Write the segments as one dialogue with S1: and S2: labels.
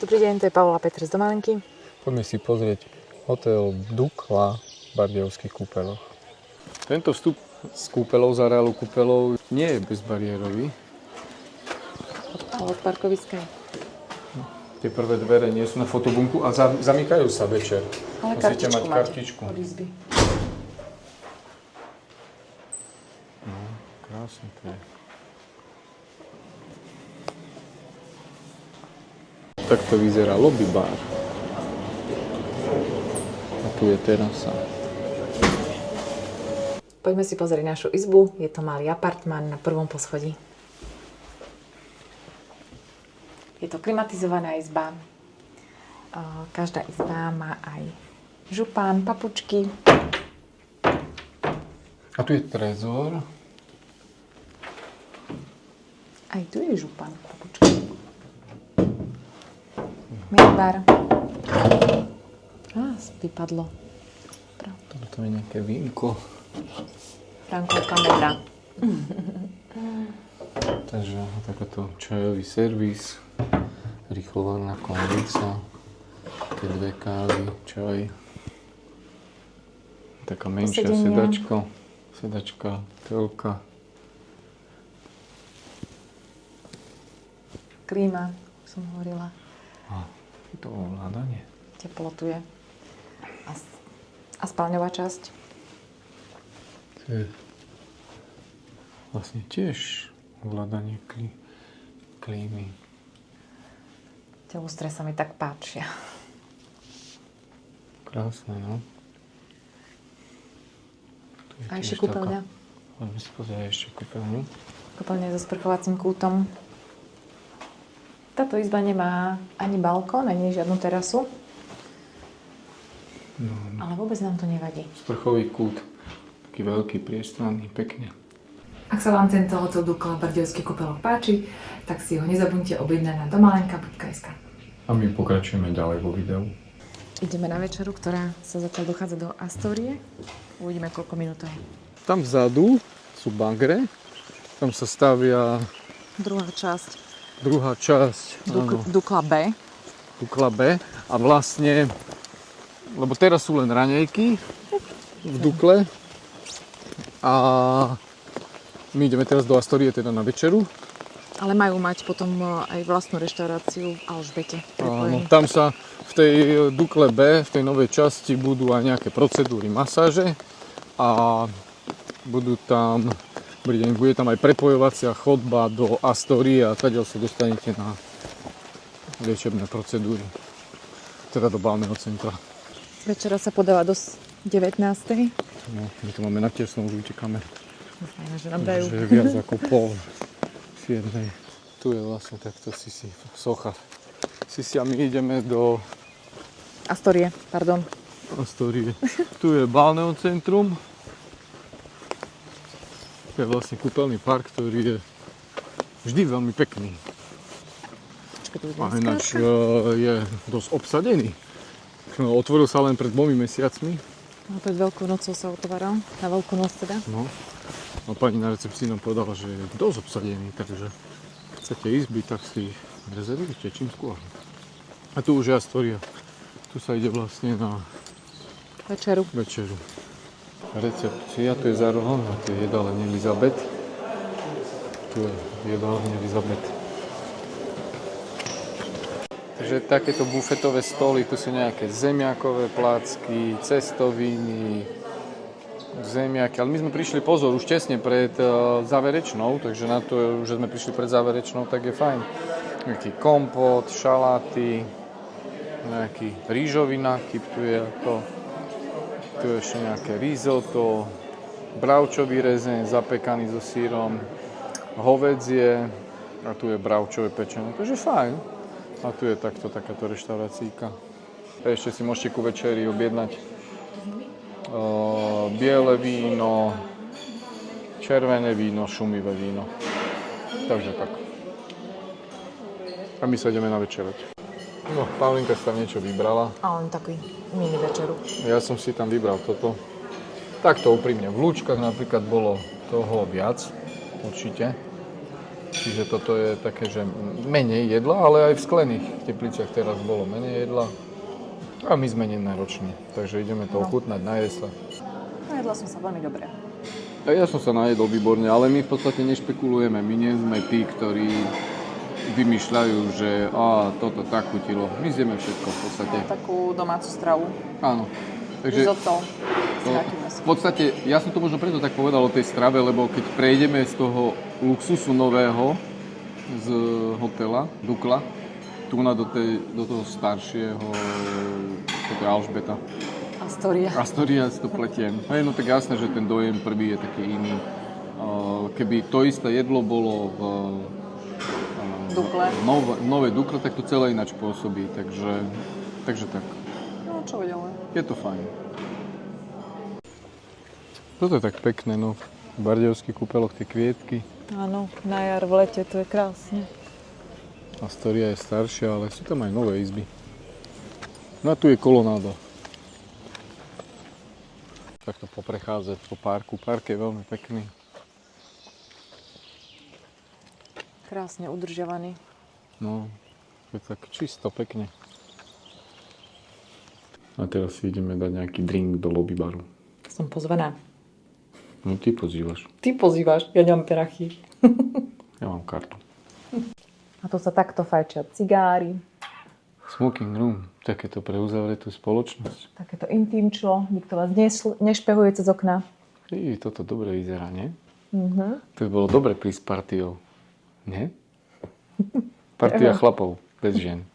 S1: Dobrý deň, to je Pavla Petr z Domalenky.
S2: Poďme si pozrieť hotel Dukla v Bardejovských kúpeloch. Tento vstup z kúpeľov, z areálu kúpeľov nie je bezbariérový.
S1: Ale od parkoviska je.
S2: Tie prvé dvere nie sú na fotobunku a zamykajú sa večer.
S1: Ale
S2: musíte
S1: kartičku
S2: mať kartičku.
S1: od izby.
S2: No, krásne to je. Takto vyzerá lobby bar. A tu je terasa.
S1: Poďme si pozrieť našu izbu. Je to malý apartmán na prvom poschodí. Je to klimatizovaná izba. Každá izba má aj župán, papučky.
S2: A tu je trezor.
S1: Aj tu je župán, papučky. Minibar. Vypadlo.
S2: Toto je nejaké vínko.
S1: Frankovka modrá.
S2: Takže takáto čajový servis, rýchlovarná konvica, tie dve kávy, čaj. Taká menšia sedačka, telka.
S1: Klíma, ako som hovorila.
S2: Je to ovládanie.
S1: Teplotu je. A spálňová časť.
S2: To je vlastne tiež ovládanie klímy.
S1: Tie lustre sa mi tak páčia.
S2: Krásne, no.
S1: A ešte kúpeľňa.
S2: Poďme si pozrieť ešte kúpeľňu.
S1: Kúpeľňa so sprchovacím kútom. Táto izba nemá ani balkón, ani žiadnu terasu.
S2: No.
S1: Ale vôbec nám to nevadí.
S2: Sprchový kút. Taký veľký, priestranný, pekne.
S1: Ak sa vám tento hotel Dukla v Bardejovských kúpeľoch páči, tak si ho nezabudnite objednať na domalenka.sk.
S2: A my pokračujeme ďalej vo videu.
S1: Ideme na večeru, ktorá sa zatiaľ dochádza do Astorie. Uvidíme, koľko minút to je.
S2: Tam vzadu sú bagre. Tam sa stavia
S1: Druhá časť. Dukla B.
S2: Dukla B. A vlastne, lebo teraz sú len raňajky v Dukle. A my ideme teraz do Astorie, teda na večeru.
S1: Ale majú mať potom aj vlastnú reštauráciu v Alžbete.
S2: Áno, tam sa v tej Dukle B, v tej novej časti budú aj nejaké procedúry masáže a bude tam aj prepojovacia chodba do Astorie a tadiaľ sa dostanete na liečebné procedúry, teda do bálneho centra.
S1: Večera sa podáva do 19.
S2: No, my to máme natesno, už utekáme.
S1: Dúfajme, že nám dajú.
S2: Takže viac ako pol 7. Tu je vlastne takto Sisi, socha. Sisi a my ideme do
S1: Astorie, pardon.
S2: Astorie. Tu je bálneho centrum. To je vlastne kúpeľný park, ktorý je vždy veľmi pekný. A ináč je dosť obsadený. Otvoril sa len pred 2 mesiacmi.
S1: No, pred Veľkou nocou sa otváral, na Veľkú noc teda.
S2: No. A pani na recepcii nám povedala, že je dosť obsadený, takže keď chcete izby, tak si rezervujte čím skôr. A tu už je Astoria. Tu sa ide vlastne na
S1: večeru.
S2: Recepcia, tu je za rohom, a tu je jedáleň Elizabeth. Tu je jedáleň Elizabeth. Takže takéto bufetové stoly, tu sú nejaké zemiakové plácky, cestoviny, zemiaky. Ale my sme prišli, pozor, už tesne pred záverečnou, takže na to, že sme prišli pred záverečnou, tak je fajn. Nejaký kompot, šaláty, nejaký rýžový nákyp, tu je ešte nejaké risotto, bravčový rezeň zapekaný so sírom, hovädzie a tu je bravčové pečenie, takže fajn. A tu je takáto reštaurácíka. Ešte si môžete ku večeri objednať biele víno, červené víno, šumivé víno. Takže tak. A my sa ideme na večerať. No, Paulinka si tam niečo vybrala.
S1: A len taký mini večeru.
S2: Ja som si tam vybral toto. Takto úprimne. V Lúčkach napríklad bolo toho viac, určite. čiže toto je také, že menej jedla, ale aj v sklených tepliciach teraz bolo menej jedla. A my sme nenároční, takže ideme to ochutnať, najesť sa.
S3: Najedla som sa veľmi dobre.
S2: A ja som sa najedol výborne, ale my v podstate nešpekulujeme. My nie sme tí, ktorí vymýšľajú, že toto tak chutilo. My zjeme všetko v podstate.
S3: Takú domácu stravu.
S2: Áno. Takže
S3: Risotto.
S2: v podstate, ja som to možno preto tak povedal o tej strave, lebo keď prejdeme z toho luxusu nového z hotela Dukla, tu do toho staršieho, toto je Alžbeta. Astoria si to pletiem. No tak jasné, že ten dojem prvý je taký iný. Keby to isté jedlo bolo v
S3: Dukle.
S2: Nové Dukle, tak to celé ináč pôsobí, takže tak.
S3: No, čo vedelo.
S2: Je to fajn. Toto je tak pekné, no. V Bardejovských kúpeloch tie kvietky.
S3: Áno, na jar v lete, to je krásne.
S2: Astoria je staršia, ale sú tam aj nové izby. No a tu je kolonáda. Takto poprechádzať po parku. Park je veľmi pekný.
S3: Krásne udržiavaný.
S2: No, je tak čisto, pekne. A teraz si ideme dať nejaký drink do lobby baru.
S3: Som pozvaná.
S2: No ty pozývaš.
S3: Ty pozývaš, ja nemám perachy.
S2: Ja mám kartu.
S3: A tu sa takto fajčia cigári.
S2: Smoking room, takéto pre uzavretú spoločnosť.
S3: Takéto intimčo, nikto vás nešpehuje cez okna.
S2: Toto dobre vyzerá, nie?
S3: Mhm.
S2: To by bolo dobre prísť partiou. Nie? Partia chlapov, bez žien.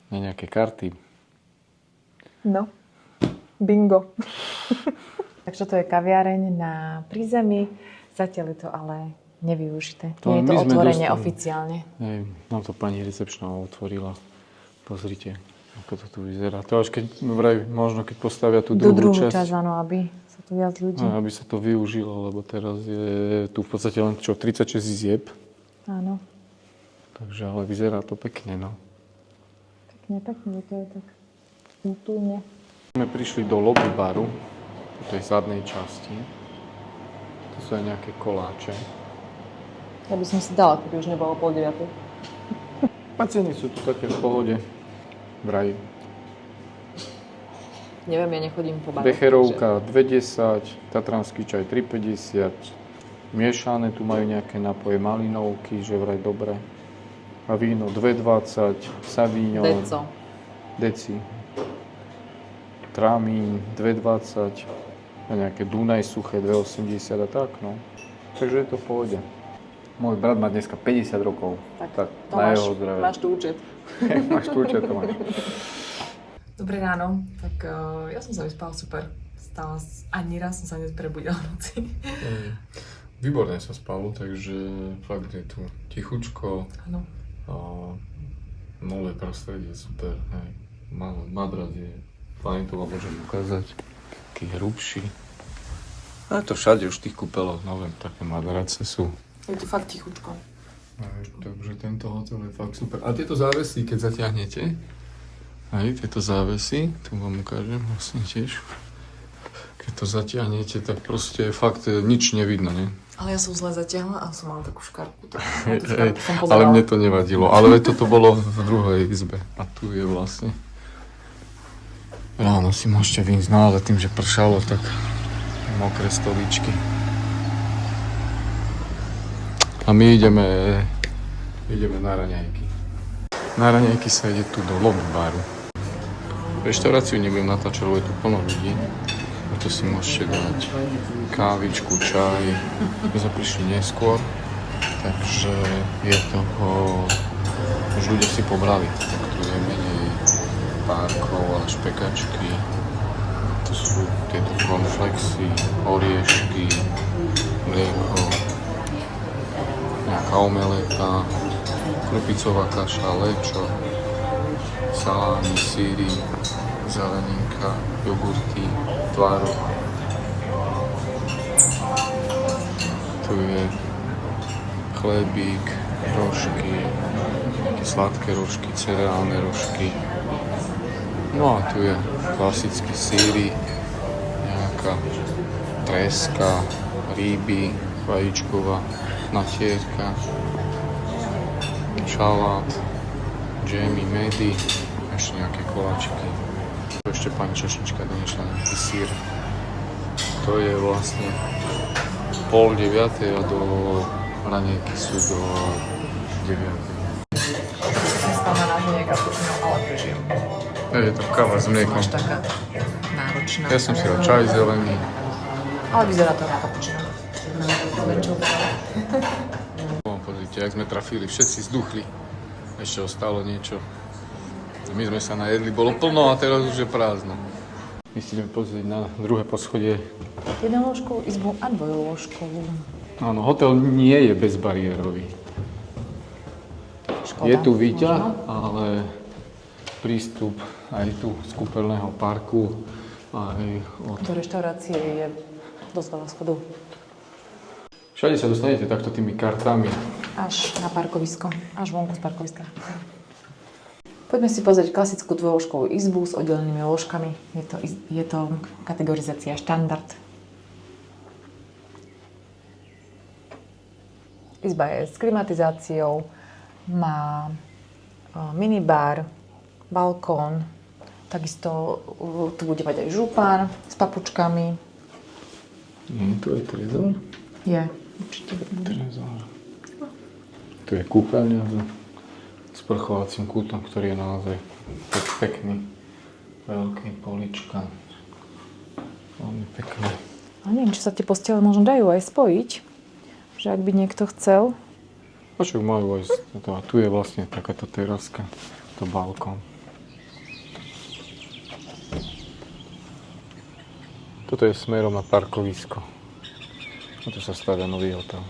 S2: Nie nejaké karty.
S3: No, bingo. Takže to je kaviareň na prízemí. Zatiaľ je to ale nevyužité. Nie je to otvorenie oficiálne.
S2: Hej, nám to pani recepčná otvorila. Pozrite, ako to tu vyzerá. To až keď vraj, možno keď postavia tú druhú časť.
S3: Áno, aby sa tu viac ľudí.
S2: No, aby sa to využilo, lebo teraz je tu v podstate len 36 izieb.
S3: Áno.
S2: Takže, ale vyzerá to pekne, no.
S3: Pekne, to je tak kultúrne.
S2: My prišli do lobby baru, v tej zadnej časti. Tu sú aj nejaké koláče.
S3: Ja by som si dala, keby už nebolo 8:30.
S2: A ceny sú tu také v pohode. Vraj.
S3: Neviem, ja nechodím po baru.
S2: Becherovka 2,10, tatranský čaj 3,50. Miešané tu majú nejaké nápoje, malinovky, že vraj dobre. A víno 2,20, Savignon. Deci. Tramín 2,20. A nejaké Dunaj suché 2,80 a tak, no. Takže je to v pohode. Môj brat má dneska 50 rokov. Tak na jeho zdravie.
S3: Máš tu účet.
S2: Máš tu účet, to máš.
S1: Dobré ráno, tak ja som sa vyspala super. Ani raz som sa neprebudila v noci.
S2: Výborne sa spalo, takže fakt je tu tichučko.
S1: Áno.
S2: Nové prostredie, super. Hej. Madras je fajn, to vám môžem ukázať. Taký hrubší. A to všade už v tých kúpeloch nové také madrace sú.
S1: Je tu fakt tichučko.
S2: Takže tento hotel je fakt super. A tieto závesy, keď zatiahnete, aj tieto závesy, tu vám ukážem vlastne tiež. Keď to zatiahnete, tak proste fakt nič nevidno, ne?
S1: Ale ja som zle zatiahla a som mala takú škarpu.
S2: Ale mne to nevadilo. Ale toto bolo v druhej izbe. A tu je vlastne. Ráno si môžete vyjsť, no ale tým, že pršalo, tak mokré stoličky. A my ideme na raňajky. Na raňajky sa ide tu do lobby baru. Reštauráciu nebudem natáčať, lebo je tu plno ľudí. A tu si môžete dať kávičku, čaj. My sme prišli neskôr, takže je toho... Už ľudia si pobrali. Tak tu je menej párkov a špekačky. Tu sú tieto cornflakesy, oriešky, mlieko, nejaká omeleta, krupicová kaša, lečo, salámy, síry, zeleninka, jogurty, tvárok. Tu je chlebík, rožky, sladké rožky, cereálne rožky. No a tu je klasický síry, nejaká treska, ryby, vajíčková, natierka, šalát, džemy, medy, ešte nejaké koláčiky. Ešte pani čašnička doniesla nejaký sír. To je vlastne 8:30 a do raňajky sú do 9.
S3: Dneska na náš nie kapučino, ale prežijem.
S2: Je to káva s mliekom.
S3: Až taká náročná.
S2: Ja som si dal čaj zelený.
S3: Ale vyzerá to na kapučino.
S2: Pozrite, jak sme trafili, všetci zduchli. Ešte ostalo niečo. My sme sa najedli, bolo plno a teraz už je prázdno. My si ideme pozrieť na druhé poschodie.
S3: Jednolôžkovú izbu a dvojlôžkovú.
S2: Áno, hotel nie je bezbariérový.
S3: Škoda,
S2: Je tu výťah,
S3: možno.
S2: ale prístup aj tu z kúpeľného parku aj od...
S3: Do reštaurácie je dosť veľa schodov.
S2: Všade sa dostanete takto tými kartami.
S3: Až na parkovisko. Až vonku z parkoviska. Poďme si pozrieť klasickú dvojlôžkovú izbu s oddelenými lôžkami. Je to kategorizácia štandard. Izba je s klimatizáciou, má minibar, balkón, takisto tu bude mať aj župán s papučkami.
S2: Nie, tu je trezor.
S3: Je, určite.
S2: Trezor. Tu je kúpeľňa s sprchovacím kútom, ktorý je naozaj pekný. Veľký polička. Veľmi pekné.
S3: A neviem, či sa tie postele možno dajú aj spojiť. Že ak by niekto chcel.
S2: Počuť majú aj... A tu je vlastne takáto teraska, to balkón. Toto je smerom na parkovisko. A tu sa stavia nový hotel.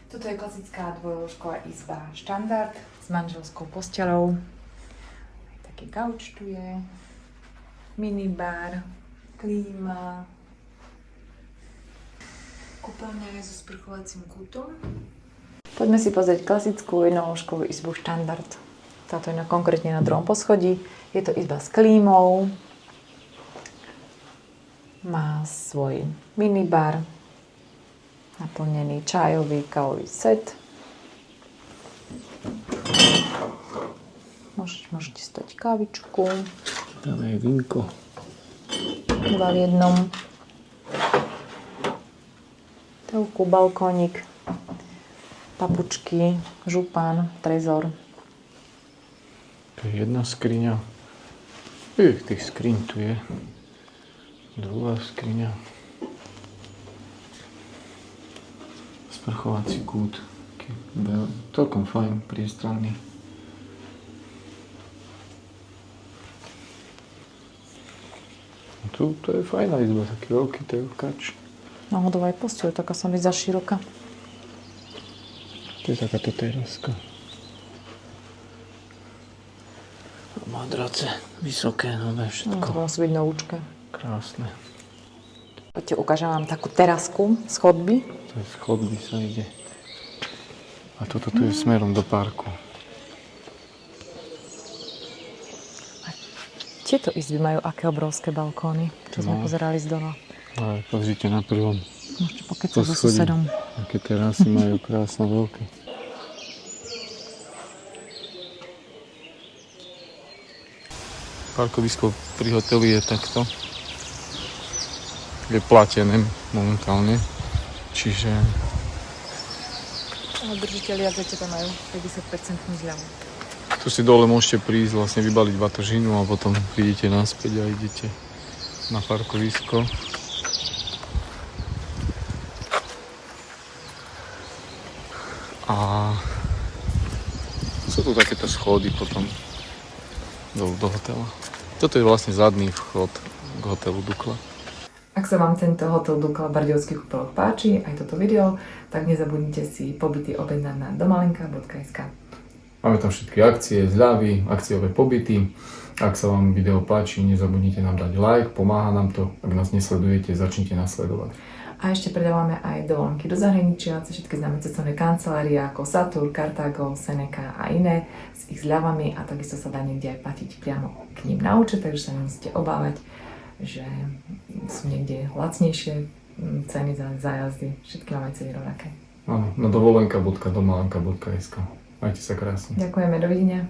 S1: Toto je klasická dvojlôžková izba štandard s manželskou posteľou. Aj taký gauč tu je. Minibar, klíma. Kúpeľňa je so sprchovacím kútom.
S3: Poďme si pozrieť klasickú jednolôžkovú izbu štandard. Táto je konkrétne na druhom poschodí. Je to izba s klímou. Má svoj minibar, naplnený čajový, kávový set. Môžete si dať kávičku.
S2: Tam je vínko.
S3: Dva v jednom. Telku, balkónik, papučky, župán, trezor.
S2: To je jedna skriňa. Tých skriň tu je. Druhá skriňa. Sprchovací kút. Celkom fajn, priestranný. Tu to je fajná izba, taký veľký telkač.
S3: Náhodou aj posteľ, taká sa mi zdá široká.
S2: To je takáto teraska. Madrace, vysoké, nové, všetko.
S3: To musí byť novúčka.
S2: Krásne.
S3: Poďte, ukážem vám takú terasku z chodby.
S2: To je z chodby sa ide. A toto tu je smerom do parku.
S3: Tieto izby majú aké obrovské balkóny, čo sme pozerali z dola.
S2: Ale pozrite na prvom
S3: Môžete pokecať so
S2: poschodí.
S3: susedom.
S2: Aké terasy majú krásne veľké. Parkovisko pri hoteli je takto. Je platené momentálne. Čiže
S3: A držiteľia za teba majú 50% zľavu.
S2: tu si dole môžete prísť, vlastne vybaliť batožinu a potom prídete naspäť a idete na parkovisko. A sú tu takéto schody potom do hotela. Toto je vlastne zadný vchod k hotelu Dukla.
S1: Ak sa vám tento hotel Dukla v Bardejovských Kúpeľoch páči, aj toto video, tak nezabudnite si pobyty objednať na domalenka.sk.
S2: Máme tam všetky akcie, zľavy, akciové pobyty. Ak sa vám video páči, nezabudnite nám dať like, pomáha nám to. Ak nás nesledujete, začnite nás sledovať.
S1: A ešte predávame aj dovolenky do zahraničia, cez všetky známe cestovné kancelárie ako Satur, Carthago, Seneca a iné s ich zľavami a takisto sa dá niekde aj platiť priamo k ním na účet, takže sa nemusíte obávať, že sú niekde lacnejšie ceny za zájazdy. Všetky máme ceny rovnaké.
S2: Áno, na dovolenka.domalanka.sk. Majte sa krásne.
S1: Ďakujeme, dovidenia.